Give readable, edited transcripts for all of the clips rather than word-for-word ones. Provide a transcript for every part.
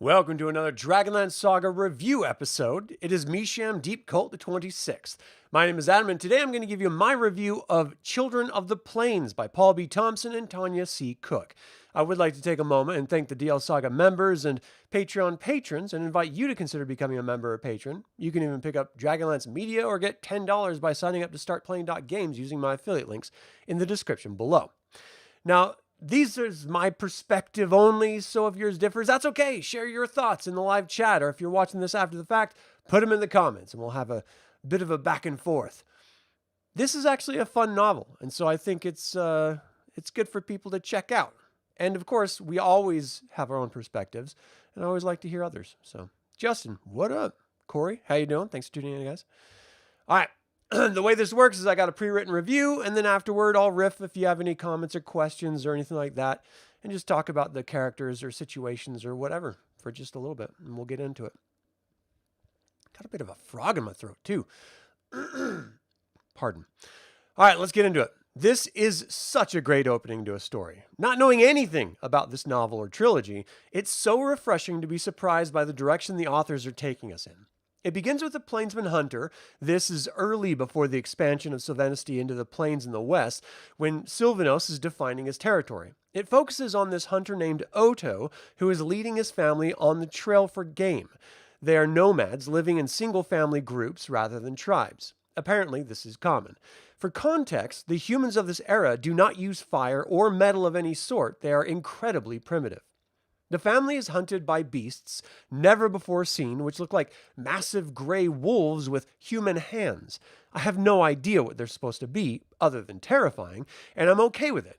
Welcome to another DragonLance Saga review episode. It is Misham Deep Cult the 26th. My name is Adam, and today I'm going to give you my review of Children of the Plains by Paul B. Thompson and Tanya C. Cook. I would like to take a moment and thank the DL Saga members and Patreon patrons and invite you to consider becoming a member or patron. You can even pick up Dragonlance Media or get $10 by signing up to startplaying.games using my affiliate links in the description below. Now, these are my perspective only, so if yours differs, that's okay. Share your thoughts in the live chat, or if you're watching this after the fact, put them in the comments, and we'll have a bit of a back and forth. This is actually a fun novel, and so I think it's good for people to check out. And of course, we always have our own perspectives, and I always like to hear others. So, Justin, what up? Corey, how you doing? Thanks for tuning in, guys. All right. The way this works is I got a pre-written review, and then afterward I'll riff if you have any comments or questions or anything like that, and just talk about the characters or situations or whatever for just a little bit, and we'll get into it. Got a bit of a frog in my throat, too. Pardon. All right, let's get into it. This is such a great opening to a story. Not knowing anything about this novel or trilogy, it's so refreshing to be surprised by the direction the authors are taking us in. It begins with a plainsman hunter. This is early before the expansion of Sylvanicity into the plains in the west, when Sylvanos is defining his territory. It focuses on this hunter named Otto, who is leading his family on the trail for game. They are nomads living in single-family groups rather than tribes. Apparently, this is common. For context, the humans of this era do not use fire or metal of any sort. They are incredibly primitive. The family is hunted by beasts never before seen, which look like massive gray wolves with human hands. I have no idea what they're supposed to be, other than terrifying, and I'm okay with it.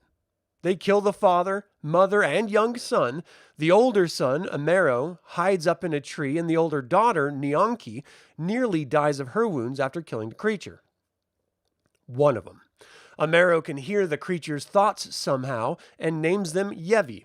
They kill the father, mother, and young son. The older son, Amero, hides up in a tree, and the older daughter, Nianki, nearly dies of her wounds after killing the creature. One of them. Amero can hear the creature's thoughts somehow, and names them Yevi.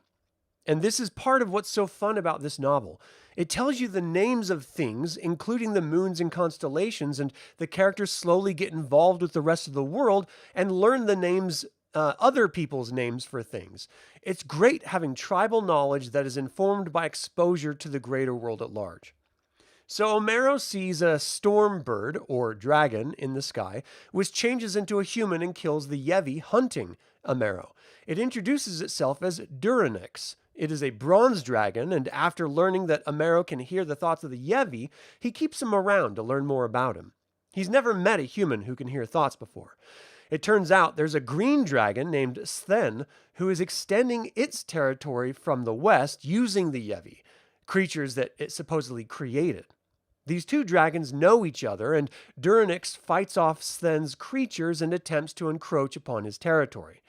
And this is part of what's so fun about this novel. It tells you the names of things, including the moons and constellations, and the characters slowly get involved with the rest of the world and learn the names, other people's names for things. It's great having tribal knowledge that is informed by exposure to the greater world at large. So Amero sees a storm bird, or dragon, in the sky, which changes into a human and kills the Yevi hunting Amero. It introduces itself as Duranix. It is a bronze dragon, and after learning that Amero can hear the thoughts of the Yevi, he keeps him around to learn more about him. He's never met a human who can hear thoughts before. It turns out there's a green dragon named Sven who is extending its territory from the west using the Yevi, creatures that it supposedly created. These two dragons know each other, and Duranix fights off Sven's creatures and attempts to encroach upon his territory.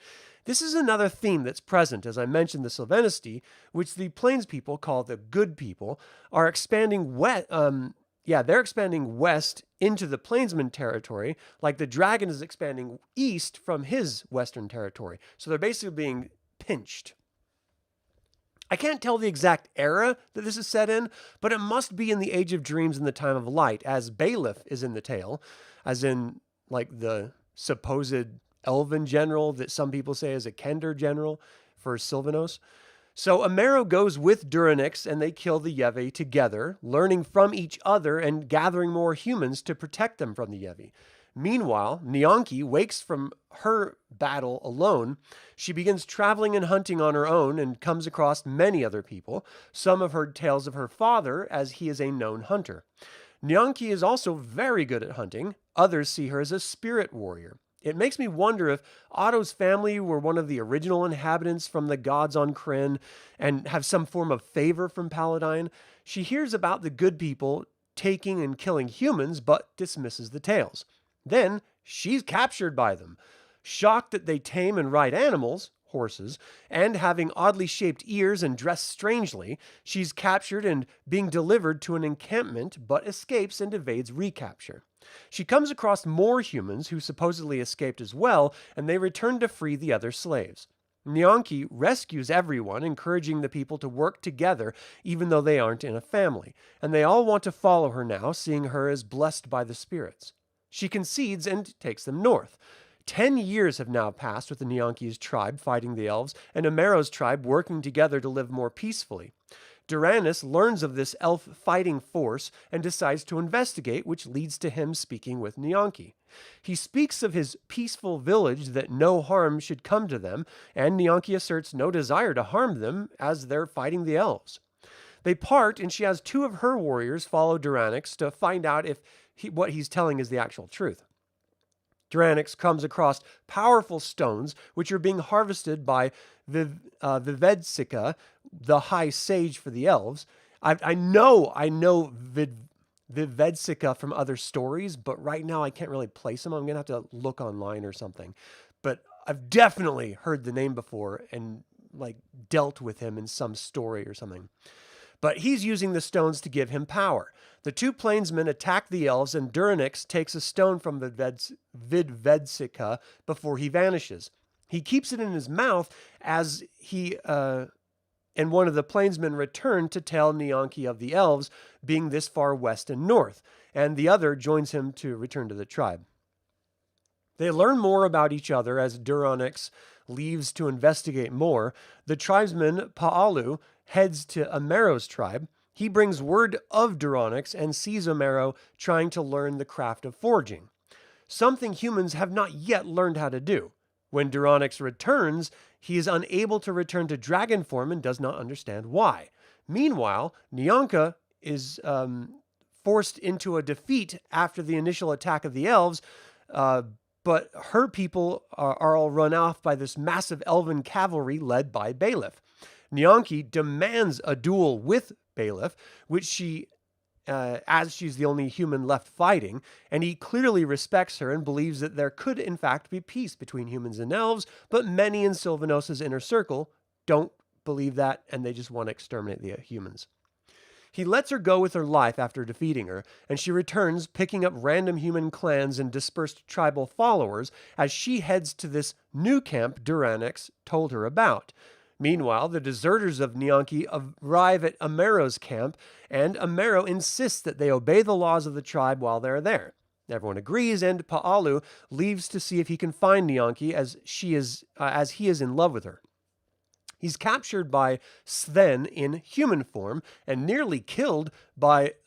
This is another theme that's present, as I mentioned the Sylvanicity, which the Plains people call the Good People, are expanding they're expanding west into the Plainsman territory, like the dragon is expanding east from his western territory. So they're basically being pinched. I can't tell the exact era that this is set in, but it must be in the Age of Dreams and the Time of Light, as Bailiff is in the tale, as in, like, the supposed elven general that some people say is a Kender general for Sylvanos. So Amero goes with Duranix and they kill the Yevi together, learning from each other and gathering more humans to protect them from the Yevi. Meanwhile, Nianki wakes from her battle alone. She begins traveling and hunting on her own and comes across many other people. Some have heard tales of her father, as he is a known hunter. Nianki is also very good at hunting. Others see her as a spirit warrior. It makes me wonder if Otto's family were one of the original inhabitants from the gods on Krynn and have some form of favor from Paladine. She hears about the good people taking and killing humans, but dismisses the tales. Then she's captured by them. Shocked that they tame and ride animals, horses, and having oddly shaped ears and dress strangely, she's captured and being delivered to an encampment, but escapes and evades recapture. She comes across more humans who supposedly escaped as well, and they return to free the other slaves. Nianki rescues everyone, encouraging the people to work together even though they aren't in a family, and they all want to follow her now, seeing her as blessed by the spirits. She concedes and takes them north. 10 years have now passed with the Nianki's tribe fighting the elves and Amero's tribe working together to live more peacefully. Duranis learns of this elf fighting force and decides to investigate, which leads to him speaking with Nianki. He speaks of his peaceful village, that no harm should come to them, and Nianki asserts no desire to harm them as they're fighting the elves. They part, and she has two of her warriors follow Duranis to find out if what he's telling is the actual truth. Duranis comes across powerful stones, which are being harvested by Vivedsika, the high sage for the elves. I know Vivedsika from other stories, but right now I can't really place him. I'm going to have to look online or something. But I've definitely heard the name before and dealt with him in some story or something. But he's using the stones to give him power. The two plainsmen attack the elves, and Duranis takes a stone from Vivedsika before he vanishes. He keeps it in his mouth as he and one of the plainsmen return to tell Nianki of the elves being this far west and north, and the other joins him to return to the tribe. They learn more about each other as Duranis leaves to investigate more. The tribesman Pa'alu heads to Amaro's tribe. He brings word of Duranis and sees Amaro trying to learn the craft of forging, something humans have not yet learned how to do. When Duranis returns, he is unable to return to dragon form and does not understand why. Meanwhile, Nianka is forced into a defeat after the initial attack of the elves, but her people are all run off by this massive elven cavalry led by Bailiff. Nianki demands a duel with Bailiff, which she, as she's the only human left fighting, and he clearly respects her and believes that there could in fact be peace between humans and elves, but many in Sylvanos' inner circle don't believe that, and they just want to exterminate the humans. He lets her go with her life after defeating her, and she returns, picking up random human clans and dispersed tribal followers as she heads to this new camp Duranis told her about. Meanwhile, the deserters of Nianki arrive at Amaro's camp, and Amaro insists that they obey the laws of the tribe while they're there. Everyone agrees, and Pa'alu leaves to see if he can find Nianki as he is in love with her. He's captured by Sven in human form and nearly killed but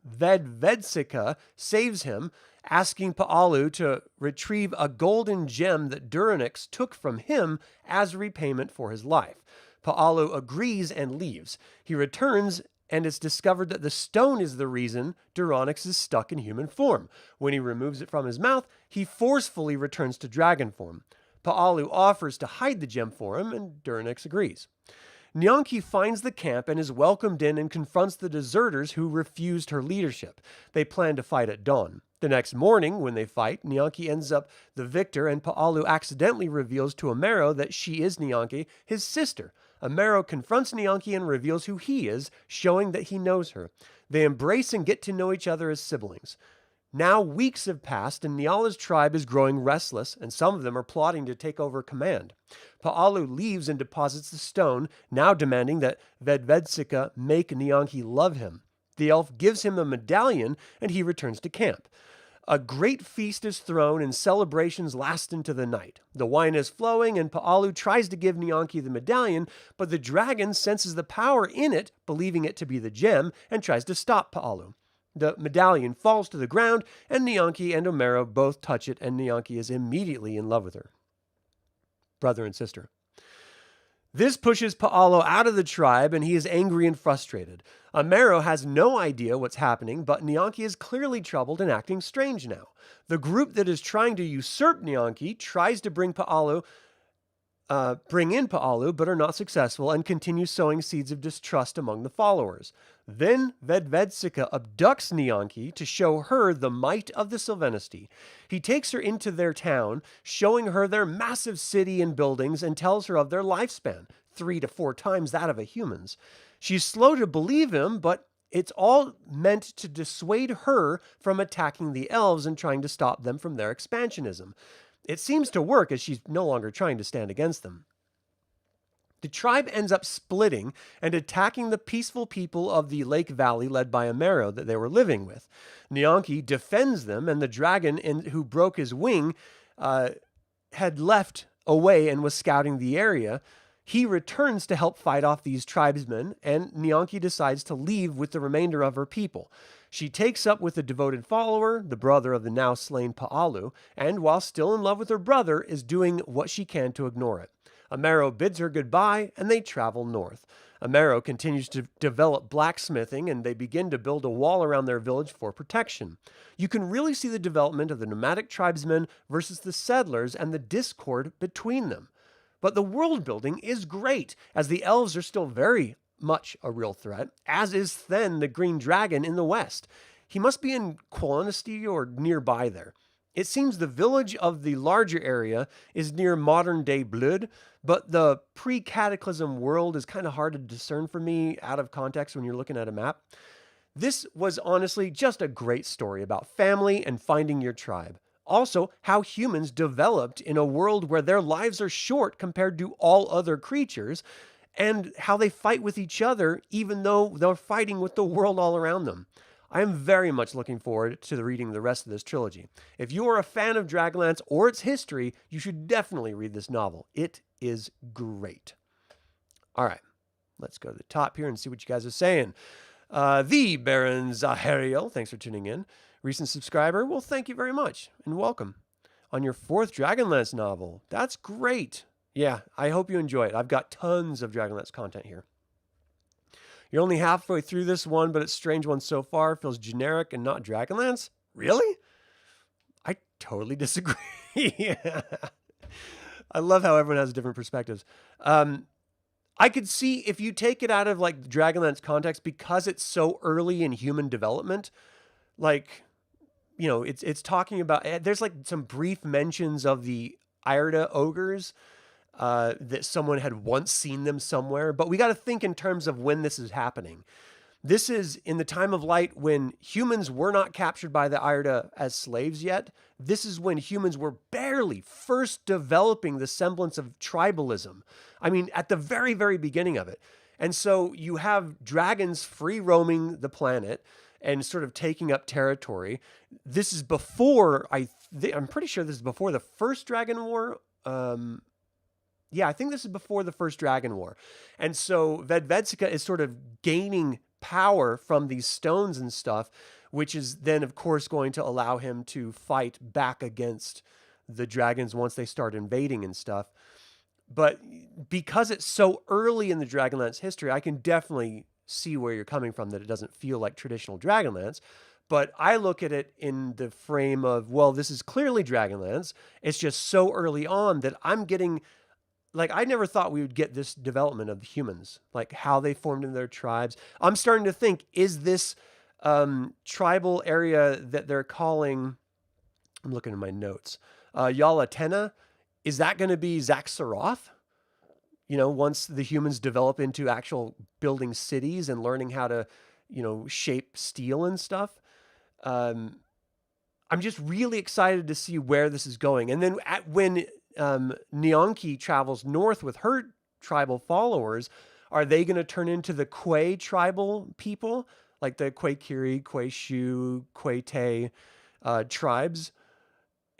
Vedvedsika saves him, asking Pa'alu to retrieve a golden gem that Duranis took from him as repayment for his life. Pa'alu agrees and leaves. He returns, and it's discovered that the stone is the reason Duranis is stuck in human form. When he removes it from his mouth, he forcefully returns to dragon form. Pa'alu offers to hide the gem for him, and Duranis agrees. Nianki finds the camp and is welcomed in and confronts the deserters who refused her leadership. They plan to fight at dawn. The next morning, when they fight, Nianki ends up the victor, and Pa'alu accidentally reveals to Amaro that she is Nianki, his sister. Amaro confronts Nianki and reveals who he is, showing that he knows her. They embrace and get to know each other as siblings. Now weeks have passed, and Niala's tribe is growing restless, and some of them are plotting to take over command. Pa'alu leaves and deposits the stone, now demanding that Vedvedsika make Nianki love him. The elf gives him a medallion, and he returns to camp. A great feast is thrown, and celebrations last into the night. The wine is flowing, and Pa'alu tries to give Nianki the medallion, but the dragon senses the power in it, believing it to be the gem, and tries to stop Pa'alu. The medallion falls to the ground, and Nianki and Amaro both touch it, and Nianki is immediately in love with her. Brother and sister. This pushes Pa'alu out of the tribe, and he is angry and frustrated. Amaro has no idea what's happening, but Nianki is clearly troubled and acting strange now. The group that is trying to usurp Nianki tries to bring in Pa'alu, but are not successful and continue sowing seeds of distrust among the followers. Then Vedvedsika abducts Nianki to show her the might of the Sylvanesti. He takes her into their town, showing her their massive city and buildings, and tells her of their lifespan, 3 to 4 times that of a human's. She's slow to believe him, but it's all meant to dissuade her from attacking the elves and trying to stop them from their expansionism. It seems to work, as she's no longer trying to stand against them. The tribe ends up splitting and attacking the peaceful people of the Lake Valley led by Amaro that they were living with. Nianki defends them, and the dragon who broke his wing had left away and was scouting the area. He returns to help fight off these tribesmen, and Nianki decides to leave with the remainder of her people. She takes up with a devoted follower, the brother of the now slain Pa'alu, and while still in love with her brother, is doing what she can to ignore it. Amaro bids her goodbye, and they travel north. Amaro continues to develop blacksmithing, and they begin to build a wall around their village for protection. You can really see the development of the nomadic tribesmen versus the settlers and the discord between them. But the world building is great, as the elves are still very much a real threat, as is Then the Green Dragon in the west. He must be in Quonisty or nearby there. It seems the village of the larger area is near modern-day Blood, but the pre-cataclysm world is kind of hard to discern for me out of context when you're looking at a map. This was honestly just a great story about family and finding your tribe. Also, how humans developed in a world where their lives are short compared to all other creatures, and how they fight with each other even though they're fighting with the world all around them. I am very much looking forward to reading the rest of this trilogy. If you are a fan of Dragonlance or its history, you should definitely read this novel. It is great. All right, let's go to the top here and see what you guys are saying. The Baron Zahariel, thanks for tuning in. Recent subscriber, well, thank you very much and welcome. On your 4th Dragonlance novel, that's great. Yeah, I hope you enjoy it. I've got tons of Dragonlance content here. You're only halfway through this one, but it's a strange one so far. Feels generic and not Dragonlance. Really? I totally disagree. I love how everyone has different perspectives. I could see if you take it out of like Dragonlance context, because it's so early in human development, like, you know, it's talking about, there's like some brief mentions of the Irda ogres, that someone had once seen them somewhere, but we got to think in terms of when this is happening. This is in the time of light when humans were not captured by the Irda as slaves yet. This is when humans were barely first developing the semblance of tribalism. I mean, at the very, very beginning of it. And so you have dragons free roaming the planet and sort of taking up territory. This is before, I'm pretty sure this is before the first Dragon War. Yeah, I think this is before the first Dragon War. And so Vedvedska is sort of gaining power from these stones and stuff, which is then, of course, going to allow him to fight back against the dragons once they start invading and stuff. But because it's so early in the Dragonlance history, I can definitely see where you're coming from, that it doesn't feel like traditional Dragonlance. But I look at it in the frame of, well, this is clearly Dragonlance. It's just so early on that I'm getting... Like, I never thought we would get this development of humans, like how they formed in their tribes. I'm starting to think, is this tribal area that they're calling, I'm looking at my notes, Yalatena, is that going to be Zaxaroth? You know, once the humans develop into actual building cities and learning how to, you know, shape steel and stuff. I'm just really excited to see where this is going. And then when Nianki travels north with her tribal followers, are they going to turn into the Kwe tribal people, like the Kwekiri, Kweshu, Kwete tribes?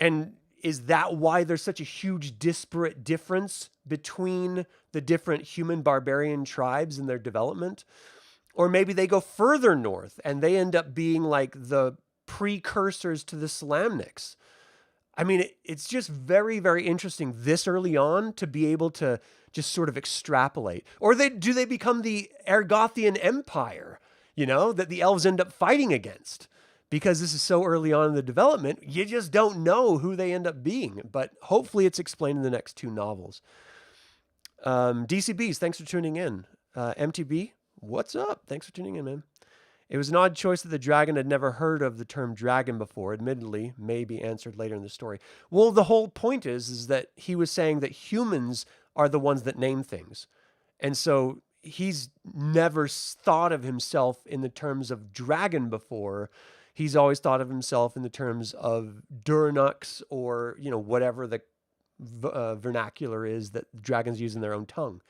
And is that why there's such a huge disparate difference between the different human barbarian tribes and their development? Or maybe they go further north and they end up being like the precursors to the Salamniks. I mean, it's just very, very interesting this early on to be able to just sort of extrapolate. Or do they become the Ergothian Empire, you know, that the elves end up fighting against? Because this is so early on in the development, you just don't know who they end up being. But hopefully it's explained in the next 2 novels. DCBs, thanks for tuning in. MTB, what's up? Thanks for tuning in, man. It was an odd choice that the dragon had never heard of the term dragon before. Admittedly, may be answered later in the story. Well, the whole point is that he was saying that humans are the ones that name things. And so he's never thought of himself in the terms of dragon before. He's always thought of himself in the terms of Durinux or, you know, whatever the vernacular is that dragons use in their own tongue.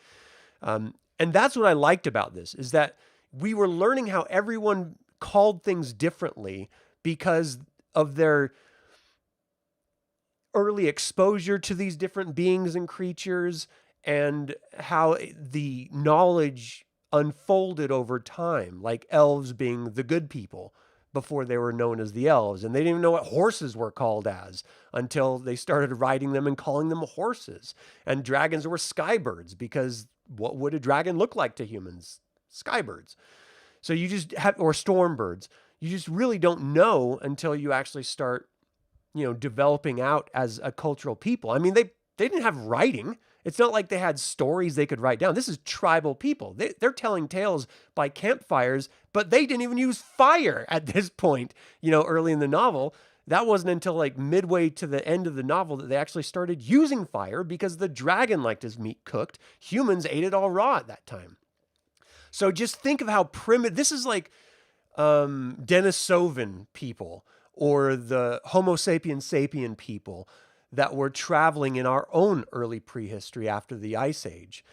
And that's what I liked about this, is that we were learning how everyone called things differently because of their early exposure to these different beings and creatures and how the knowledge unfolded over time, like elves being the good people before they were known as the elves. And they didn't even know what horses were called as until they started riding them and calling them horses. And dragons were skybirds, because what would a dragon look like to humans? Skybirds. So you just have, or stormbirds. You just really don't know until you actually start, developing out as a cultural people. I mean, they didn't have writing. It's not like they had stories they could write down. This is tribal people. They're telling tales by campfires, but they didn't even use fire at this point, early in the novel. That wasn't until like midway to the end of the novel that they actually started using fire, because the dragon liked his meat cooked. Humans ate it all raw at that time. So just think of how primitive, this is like Denisovan people, or the Homo sapiens sapien people that were traveling in our own early prehistory after the Ice Age.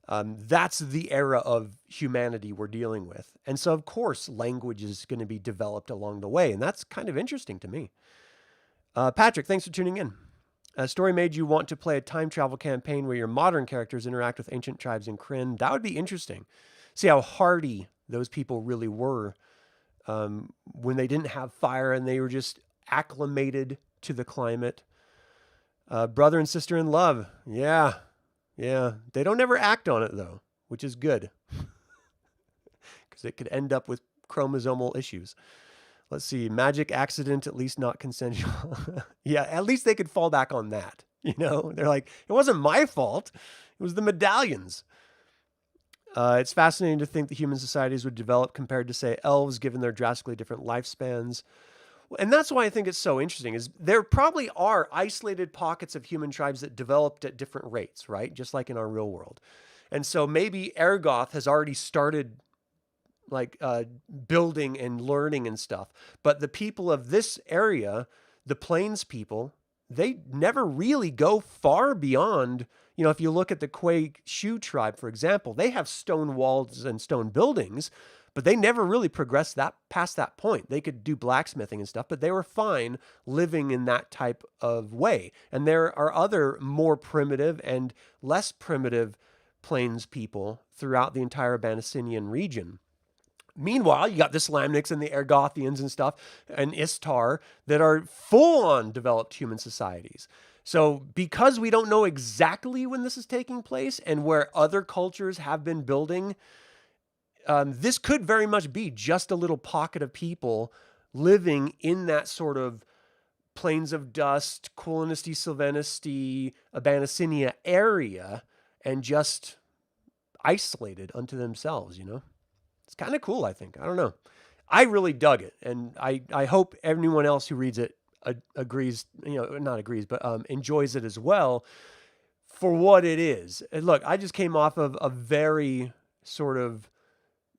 That's the era of humanity we're dealing with. And so, of course, language is going to be developed along the way. And that's kind of interesting to me. Patrick, thanks for tuning in. A story made you want to play a time travel campaign where your modern characters interact with ancient tribes in Krynn. That would be interesting. See how hardy those people really were when they didn't have fire and they were just acclimated to the climate. Brother and sister in love. Yeah. They don't ever act on it, though, which is good, because it could end up with chromosomal issues. Let's see. Magic accident, at least not consensual. Yeah, at least they could fall back on that. They're like, it wasn't my fault. It was the medallions. It's fascinating to think that human societies would develop compared to, say, elves, given their drastically different lifespans. And that's why I think it's so interesting, is there probably are isolated pockets of human tribes that developed at different rates, right? Just like in our real world. And so maybe Ergoth has already started building and learning and stuff. But the people of this area, the Plains people, they never really go far beyond, if you look at the Kwe Shu tribe, for example, they have stone walls and stone buildings, but they never really progressed past that point. They could do blacksmithing and stuff, but they were fine living in that type of way. And there are other more primitive and less primitive Plains people throughout the entire Abanasinian region. Meanwhile, you got the Slamniks and the Ergothians and stuff, and Istar, that are full-on developed human societies. So because we don't know exactly when this is taking place and where other cultures have been building, this could very much be just a little pocket of people living in that sort of Plains of Dust, Quillinisty, Sylvanisty, Abanasinia area, and just isolated unto themselves, It's kind of cool, I think. I don't know. I really dug it, and I hope everyone else who reads it agrees, not agrees, but enjoys it as well for what it is. And look, I just came off of a very sort of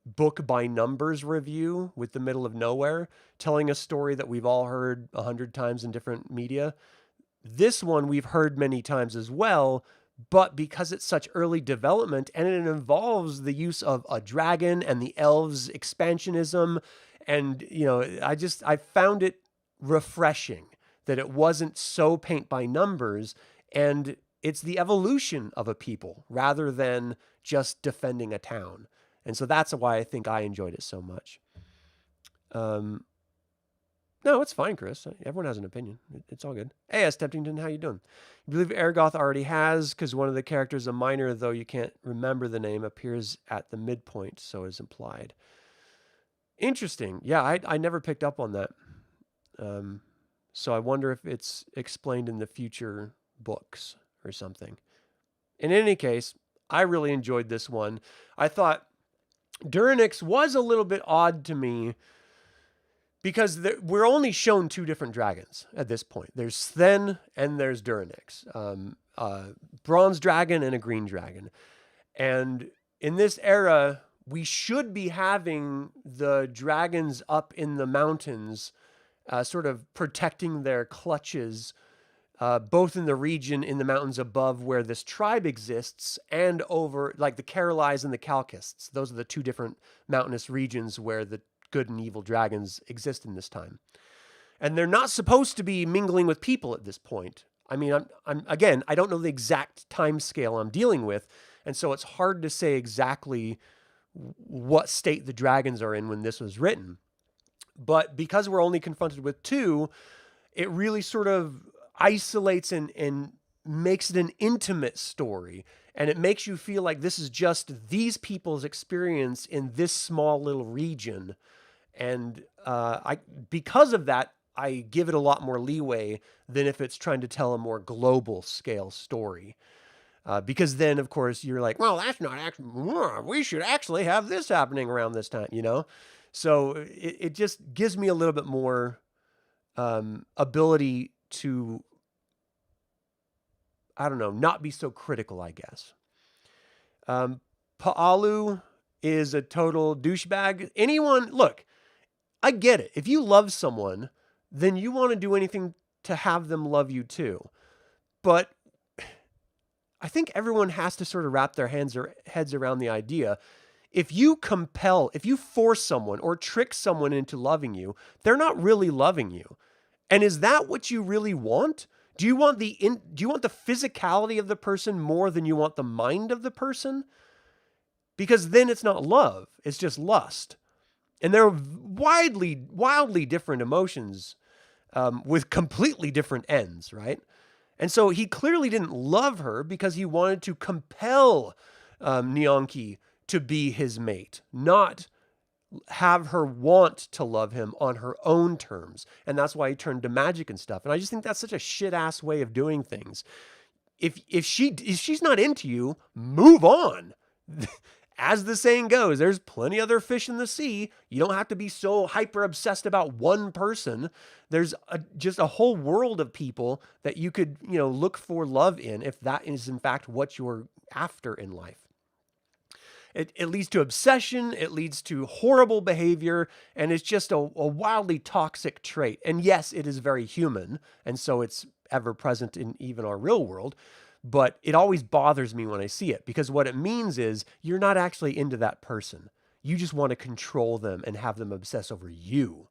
book by numbers review with The Middle of Nowhere, telling a story that we've all heard 100 times in different media. This one we've heard many times as well, but because it's such early development and it involves the use of a dragon and the elves expansionism, and I found it refreshing that it wasn't so paint by numbers, and it's the evolution of a people rather than just defending a town. And so that's why I think I enjoyed it so much. No, it's fine, Chris. Everyone has an opinion. It's all good. Hey, S. Temptington, how you doing? You believe Ergoth already has, because one of the characters, a minor, though you can't remember the name, appears at the midpoint, so is implied. Interesting. Yeah, I never picked up on that. So I wonder if it's explained in the future books or something. In any case, I really enjoyed this one. I thought Durinix was a little bit odd to me, because we're only shown two different dragons at this point. There's Sven and there's Durinix. Bronze dragon and a green dragon. And in this era, we should be having the dragons up in the mountains, sort of protecting their clutches, both in the region in the mountains above where this tribe exists, and over like the Karelites and the Kalkists. Those are the two different mountainous regions where the good and evil dragons exist in this time. And they're not supposed to be mingling with people at this point. I mean, again, I don't know the exact time scale I'm dealing with, and so it's hard to say exactly what state the dragons are in when this was written. But because we're only confronted with two, it really sort of isolates and makes it an intimate story. And it makes you feel like this is just these people's experience in this small little region. And because of that, I give it a lot more leeway than if it's trying to tell a more global scale story. Because then, of course, you're like, well, that's not actually, we should actually have this happening around this time, you know? So it just gives me a little bit more ability to, I don't know, not be so critical, I guess. Pa'alu is a total douchebag. Anyone, look, I get it. If you love someone, then you want to do anything to have them love you too. But I think everyone has to sort of wrap their heads around the idea. If you force someone or trick someone into loving you, they're not really loving you. And is that what you really want? Do you want the physicality of the person more than you want the mind of the person? Because then it's not love, it's just lust. And they're wildly different emotions with completely different ends, right? And so he clearly didn't love her because he wanted to compel Nyanki to be his mate, not have her want to love him on her own terms. And that's why he turned to magic and stuff. And I just think that's such a shit ass way of doing things. If she's not into you, move on. As the saying goes, there's plenty other fish in the sea. You don't have to be so hyper obsessed about one person. There's just a whole world of people that you could, look for love in if that is in fact what you're after in life. It leads to obsession, it leads to horrible behavior, and it's just a wildly toxic trait. And yes, it is very human, and so it's ever present in even our real world, but it always bothers me when I see it, because what it means is you're not actually into that person. You just want to control them and have them obsess over you.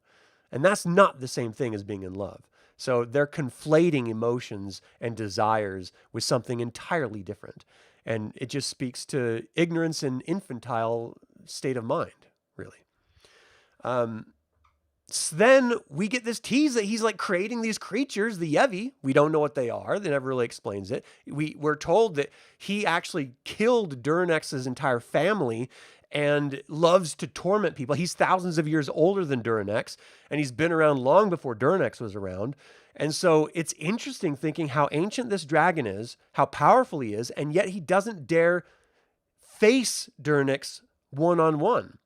And that's not the same thing as being in love. So they're conflating emotions and desires with something entirely different. And it just speaks to ignorance and infantile state of mind, really. So then we get this tease that he's like creating these creatures, the Yevi. We don't know what they are. They never really explains it. We're told that he actually killed Durinex's entire family and loves to torment people. He's thousands of years older than Durinex, and he's been around long before Durinex was around. And so it's interesting thinking how ancient this dragon is, how powerful he is, and yet he doesn't dare face Durinex one-on-one.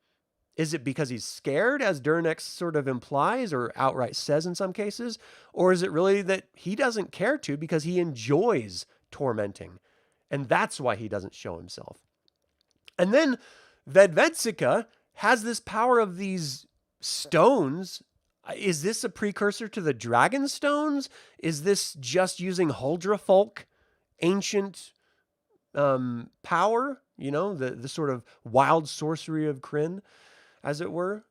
Is it because he's scared, as Durinex sort of implies or outright says in some cases? Or is it really that he doesn't care to because he enjoys tormenting? And that's why he doesn't show himself. And then Vedvedsika has this power of these stones. Is this a precursor to the dragon stones? Is this just using Huldrafolk ancient power? The sort of wild sorcery of Krynn, as it were.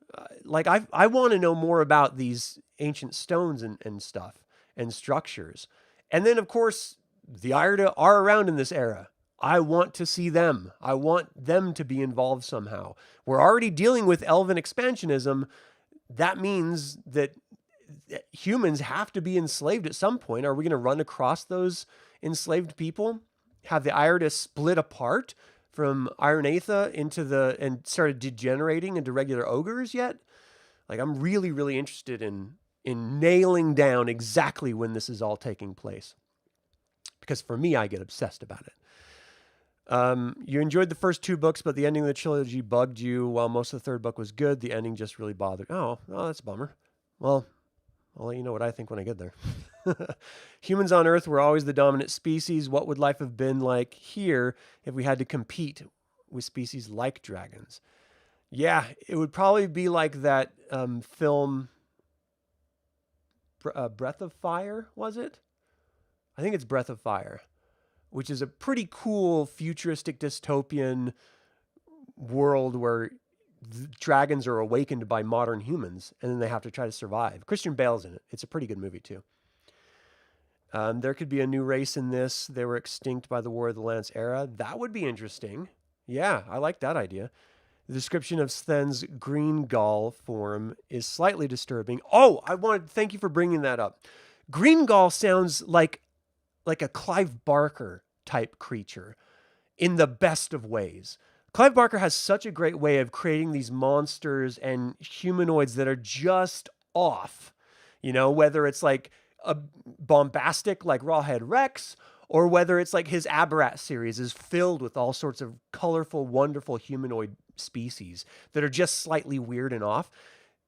I want to know more about these ancient stones and stuff and structures. And then, of course, the Iota are around in this era. I want to see them. I want them to be involved somehow. We're already dealing with elven expansionism. That means that humans have to be enslaved at some point. Are we going to run across those enslaved people? Have the Iota split apart from Iron Aetha and started degenerating into regular ogres yet? I'm really, really interested in nailing down exactly when this is all taking place. Because for me, I get obsessed about it. You enjoyed the first two books, but the ending of the trilogy bugged you. While most of the third book was good, the ending just really bothered. Oh, that's a bummer. Well, I'll let you know what I think when I get there. Humans on Earth were always the dominant species. What would life have been like here if we had to compete with species like dragons? Yeah, it would probably be like that film Breath of Fire, was it? I think it's Breath of Fire, which is a pretty cool futuristic dystopian world where dragons are awakened by modern humans and then they have to try to survive. Christian Bale's in it. It's a pretty good movie too. There could be a new race in this. They were extinct by the War of the Lance era. That would be interesting. Yeah, I like that idea. The description of Sten's green gall form is slightly disturbing. Oh, thank you for bringing that up. Green gall sounds like a Clive Barker type creature in the best of ways. Clive Barker has such a great way of creating these monsters and humanoids that are just off. You know, whether it's like a bombastic like Rawhead Rex, or whether it's like his Aberrat series is filled with all sorts of colorful, wonderful humanoid species that are just slightly weird and off.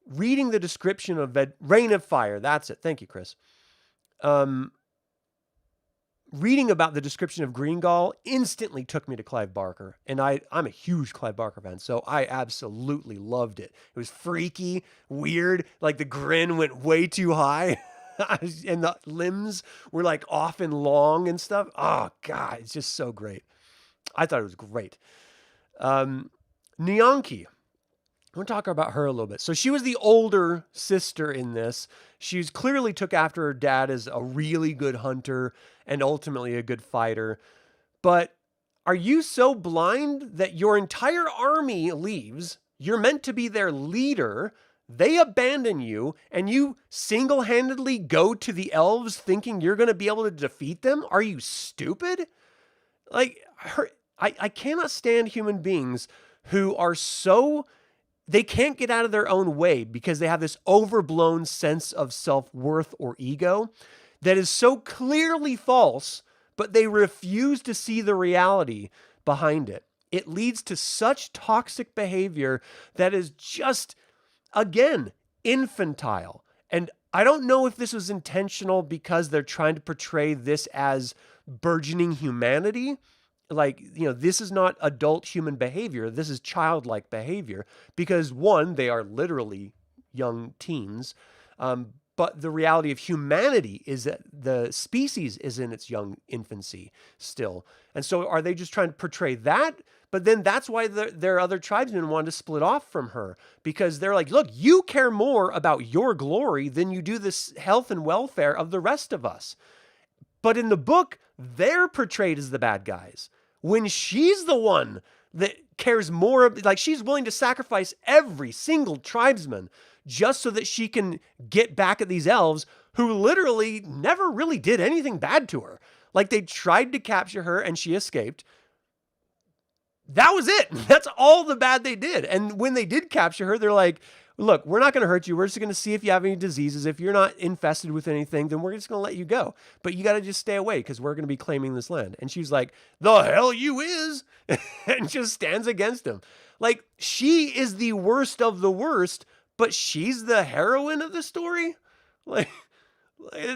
Reading the description of Rain of Fire, that's it. Thank you, Chris. Reading about the description of Green Gall instantly took me to Clive Barker. And I'm a huge Clive Barker fan, so I absolutely loved it. It was freaky, weird, like the grin went way too high. And the limbs were like off and long and stuff. Oh, God, it's just so great. I thought it was great. Nyanki. I want to talk about her a little bit. So she was the older sister in this. She clearly took after her dad as a really good hunter and ultimately a good fighter. But are you so blind that your entire army leaves? You're meant to be their leader. They abandon you and you single-handedly go to the elves thinking you're going to be able to defeat them? Are you stupid? Like, I cannot stand human beings who are so... They can't get out of their own way because they have this overblown sense of self-worth or ego that is so clearly false, but they refuse to see the reality behind it. It leads to such toxic behavior that is just, again, infantile. And I don't know if this was intentional because they're trying to portray this as burgeoning humanity. Like, you know, this is not adult human behavior. This is childlike behavior because, one, they are literally young teens. But the reality of humanity is that the species is in its young infancy still. And so are they just trying to portray that? But then that's why their other tribesmen wanted to split off from her because they're like, look, you care more about your glory than you do this health and welfare of the rest of us. But in the book, they're portrayed as the bad guys. When she's the one that cares more, like she's willing to sacrifice every single tribesman just so that she can get back at these elves who literally never really did anything bad to her. Like they tried to capture her and she escaped. That was it. That's all the bad they did. And when they did capture her, they're like, look, we're not going to hurt you. We're just going to see if you have any diseases. If you're not infested with anything, then we're just going to let you go. But you got to just stay away because we're going to be claiming this land. And she's like, the hell you is, and just stands against him. Like, she is the worst of the worst, but she's the heroine of the story? Like,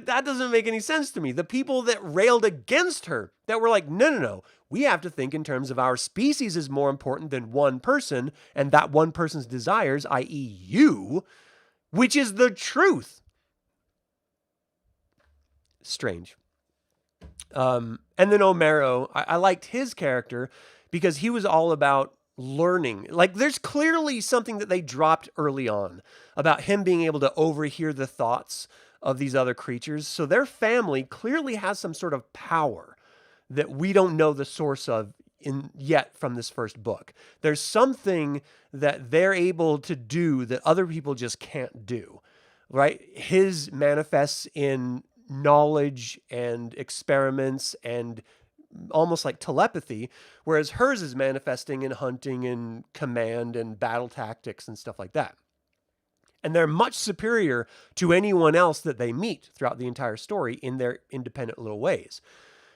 that doesn't make any sense to me. The people that railed against her, that were like, no, we have to think in terms of our species is more important than one person and that one person's desires, i.e. you, which is the truth. Strange. And then Omero, I liked his character because he was all about learning. Like there's clearly something that they dropped early on about him being able to overhear the thoughts of these other creatures. So their family clearly has some sort of power that we don't know the source of yet from this first book. There's something that they're able to do that other people just can't do, right? His manifests in knowledge and experiments and almost like telepathy, whereas hers is manifesting in hunting and command and battle tactics and stuff like that. And they're much superior to anyone else that they meet throughout the entire story in their independent little ways.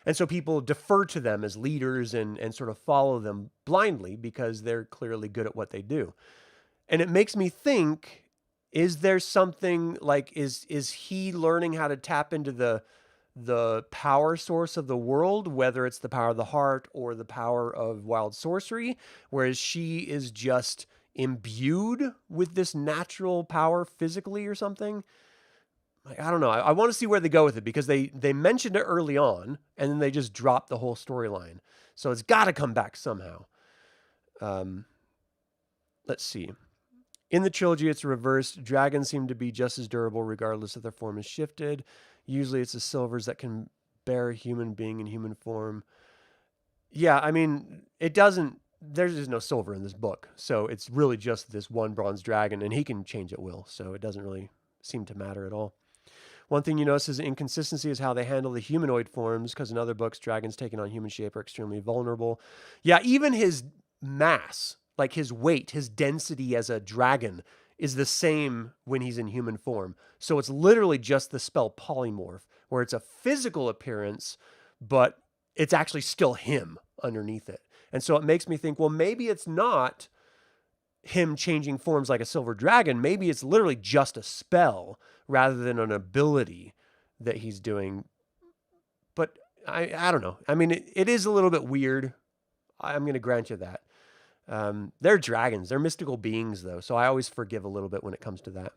And so people defer to them as leaders and sort of follow them blindly because they're clearly good at what they do. And it makes me think, is there something like, is he learning how to tap into the power source of the world, whether it's the power of the heart or the power of wild sorcery, whereas she is just imbued with this natural power physically or something? I don't know. I want to see where they go with it because they mentioned it early on and then they just dropped the whole storyline. So it's got to come back somehow. Let's see. In the trilogy, it's reversed. Dragons seem to be just as durable regardless if their form is shifted. Usually it's the silvers that can bear a human being in human form. Yeah, I mean, it doesn't, there's just no silver in this book. So it's really just this one bronze dragon, and he can change at will. So it doesn't really seem to matter at all. One thing you notice is inconsistency is how they handle the humanoid forms, because in other books, dragons taking on human shape are extremely vulnerable. Yeah, even his mass, like his weight, his density as a dragon is the same when he's in human form. So it's literally just the spell polymorph, where it's a physical appearance, but it's actually still him underneath it. And so it makes me think, well, maybe it's not him changing forms like a silver dragon. Maybe it's literally just a spell rather than an ability that he's doing. But I don't know. I mean, it is a little bit weird. I'm going to grant you that. They're dragons. They're mystical beings, though, so I always forgive a little bit when it comes to that.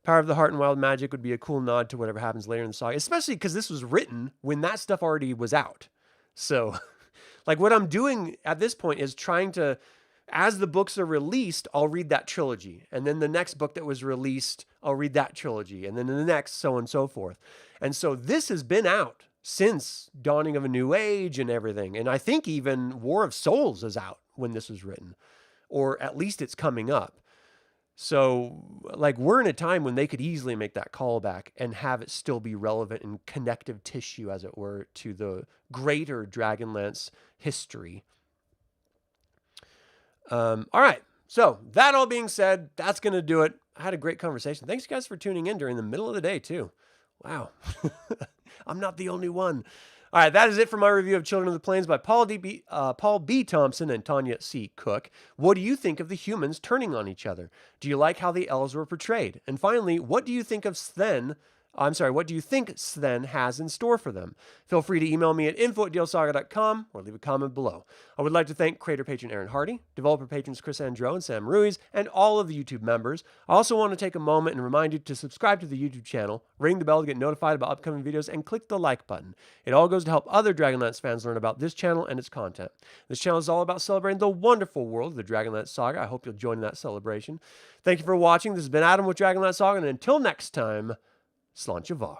Power of the Heart and Wild Magic would be a cool nod to whatever happens later in the saga, especially because this was written when that stuff already was out. So, like, what I'm doing at this point is trying to, as the books are released, I'll read that trilogy. And then the next book that was released, I'll read that trilogy. And then the next, so on and so forth. And so this has been out since Dawning of a New Age and everything. And I think even War of Souls is out when this was written, or at least it's coming up. So, like, we're in a time when they could easily make that callback and have it still be relevant and connective tissue, as it were, to the greater Dragonlance history. All right. So, that all being said, that's going to do it. I had a great conversation. Thanks, guys, for tuning in during the middle of the day, too. Wow. I'm not the only one. All right, that is it for my review of Children of the Plains by Paul B. Thompson and Tanya C. Cook. What do you think of the humans turning on each other? Do you like how the elves were portrayed? And finally, what do you think Sven has in store for them? Feel free to email me at info@dlsaga.com or leave a comment below. I would like to thank creator patron Aaron Hardy, developer patrons Chris Androu and Sam Ruiz, and all of the YouTube members. I also want to take a moment and remind you to subscribe to the YouTube channel, ring the bell to get notified about upcoming videos, and click the like button. It all goes to help other Dragonlance fans learn about this channel and its content. This channel is all about celebrating the wonderful world of the Dragonlance Saga. I hope you'll join in that celebration. Thank you for watching. This has been Adam with Dragonlance Saga, and until next time, Sláinte mhar.